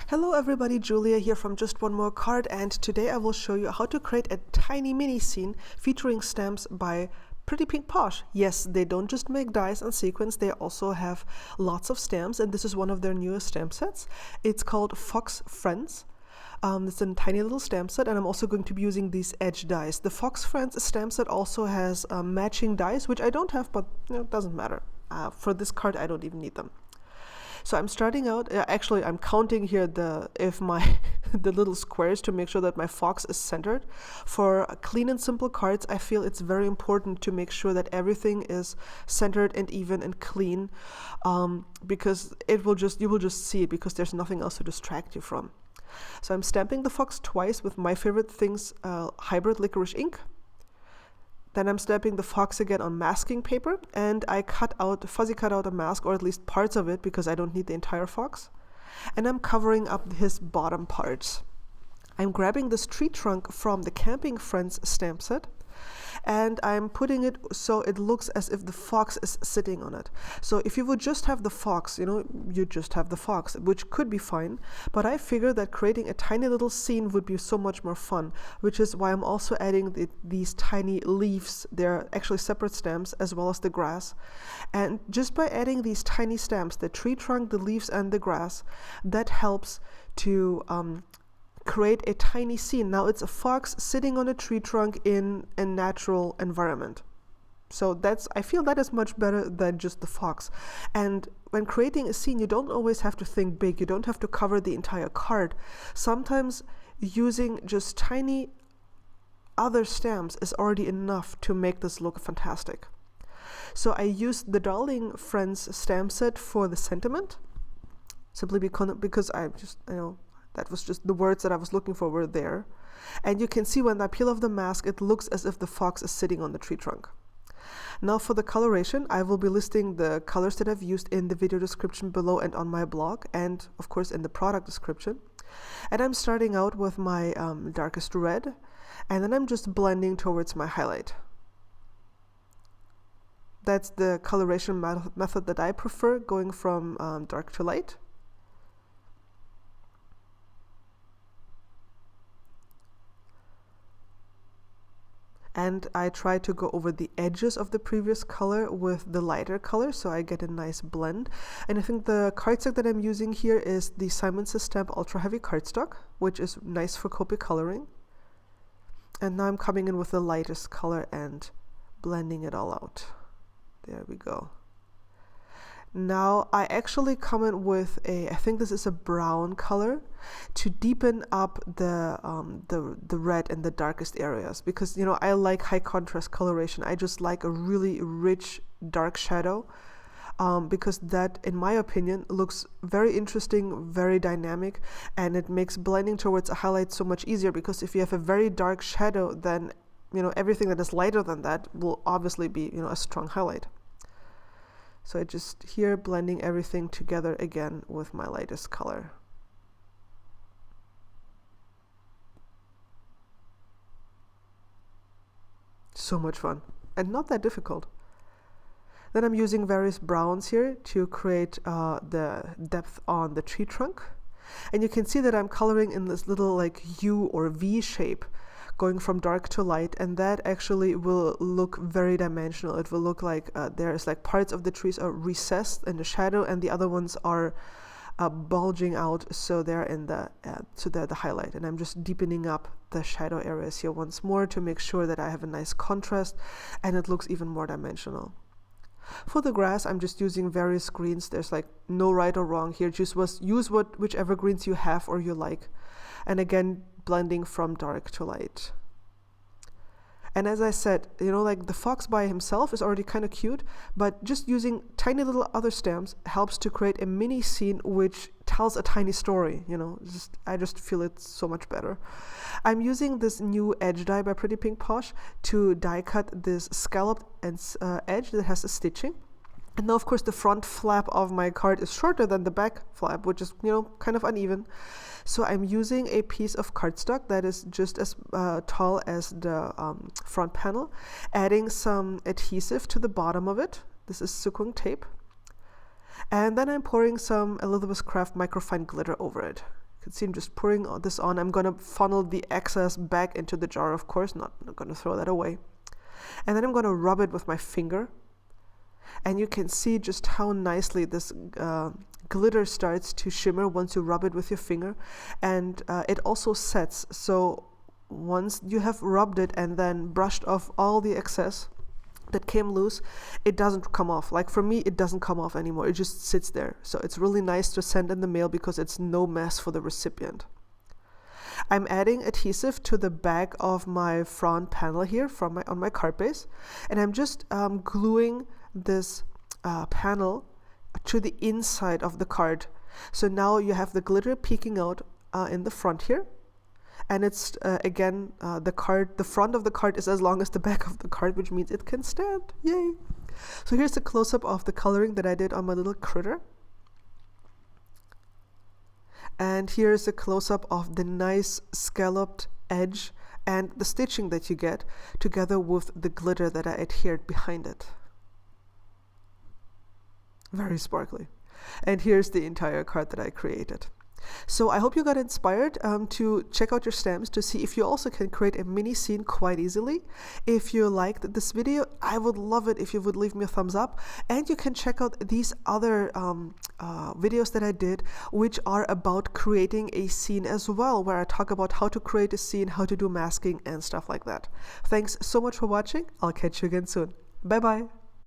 Hello everybody, Julia here from Just One More Card, and today I will show you how to create a tiny mini scene featuring stamps by Pretty Pink Posh. Yes, they don't just make dies and sequins, they also have lots of stamps, and this is one of their newest stamp sets. It's called Fox Friends. It's a tiny little stamp set, and I'm also going to be using these edge dies. The Fox Friends stamp set also has matching dies, which I don't have, but it doesn't matter. For this card, I don't even need them. So I'm starting out, actually I'm counting here the little squares to make sure that my fox is centered. For clean and simple cards, I feel it's very important to make sure that everything is centered and even and clean, because you will just see it because there's nothing else to distract you from. So I'm stamping the fox twice with My Favorite Things hybrid licorice ink. Then I'm stamping the fox again on masking paper, and I fuzzy cut out a mask, or at least parts of it, because I don't need the entire fox. And I'm covering up his bottom parts. I'm grabbing this tree trunk from the Camping Friends stamp set, and I'm putting it so it looks as if the fox is sitting on it. So if you would just have the fox, you just have the fox, which could be fine, but I figured that creating a tiny little scene would be so much more fun, which is why I'm also adding these tiny leaves. They're actually separate stamps, as well as the grass. And just by adding these tiny stamps, the tree trunk, the leaves, and the grass, that helps to create a tiny scene. Now it's a fox sitting on a tree trunk in a natural environment. So I feel that is much better than just the fox. And when creating a scene, you don't always have to think big. You don't have to cover the entire card. Sometimes using just tiny other stamps is already enough to make this look fantastic. So I used the Darling Friends stamp set for the sentiment, simply because I just, that was just the words that I was looking for were there. And you can see when I peel off the mask, it looks as if the fox is sitting on the tree trunk. Now for the coloration, I will be listing the colors that I've used in the video description below and on my blog, and of course in the product description. And I'm starting out with my darkest red, and then I'm just blending towards my highlight. That's the coloration method that I prefer, going from dark to light. And I try to go over the edges of the previous color with the lighter color, so I get a nice blend. And I think the cardstock that I'm using here is the Simon Says Stamp Ultra Heavy cardstock, which is nice for Copic coloring. And now I'm coming in with the lightest color and blending it all out. There we go. Now I actually come in with I think this is a brown color to deepen up the red in the darkest areas, because I like high contrast coloration. I just like a really rich dark shadow, because that, in my opinion, looks very interesting, very dynamic, and it makes blending towards a highlight so much easier, because if you have a very dark shadow, then everything that is lighter than that will obviously be a strong highlight. So I just here blending everything together again with my lightest color. So much fun and not that difficult. Then I'm using various browns here to create the depth on the tree trunk. And you can see that I'm coloring in this little like U or V shape, going from dark to light, and that actually will look very dimensional. It will look like there's like parts of the trees are recessed in the shadow, and the other ones are bulging out, so they're in the highlight. And I'm just deepening up the shadow areas here once more to make sure that I have a nice contrast and it looks even more dimensional. For the grass, I'm just using various greens. There's like no right or wrong here. Just use whichever greens you have or you like. And again, blending from dark to light. And as I said, like the fox by himself is already kind of cute, but just using tiny little other stamps helps to create a mini scene which tells a tiny story. I just feel it's so much better. I'm using this new edge die by Pretty Pink Posh to die cut this scalloped edge that has a stitching. And now, of course, the front flap of my card is shorter than the back flap, which is, kind of uneven. So I'm using a piece of cardstock that is just as tall as the front panel, adding some adhesive to the bottom of it. This is Sukung tape. And then I'm pouring some Elizabeth Craft microfine glitter over it. You can see I'm just pouring this on. I'm going to funnel the excess back into the jar, of course, not going to throw that away. And then I'm going to rub it with my finger. And you can see just how nicely this glitter starts to shimmer once you rub it with your finger. And it also sets. So once you have rubbed it and then brushed off all the excess that came loose, it doesn't come off. Like for me, it doesn't come off anymore. It just sits there. So it's really nice to send in the mail because it's no mess for the recipient. I'm adding adhesive to the back of my front panel here on my card base, and I'm just gluing this panel to the inside of the card. So now you have the glitter peeking out in the front here, and it's again the front of the card is as long as the back of the card, which means it can stand. Yay! So here's a close-up of the coloring that I did on my little critter. And here's a close-up of the nice scalloped edge and the stitching that you get together with the glitter that I adhered behind it. Very sparkly. And here's the entire card that I created. So I hope you got inspired to check out your stamps to see if you also can create a mini scene quite easily. If you liked this video, I would love it if you would leave me a thumbs up, and you can check out these other videos that I did, which are about creating a scene as well, where I talk about how to create a scene, how to do masking and stuff like that. Thanks so much for watching. I'll catch you again soon. Bye bye.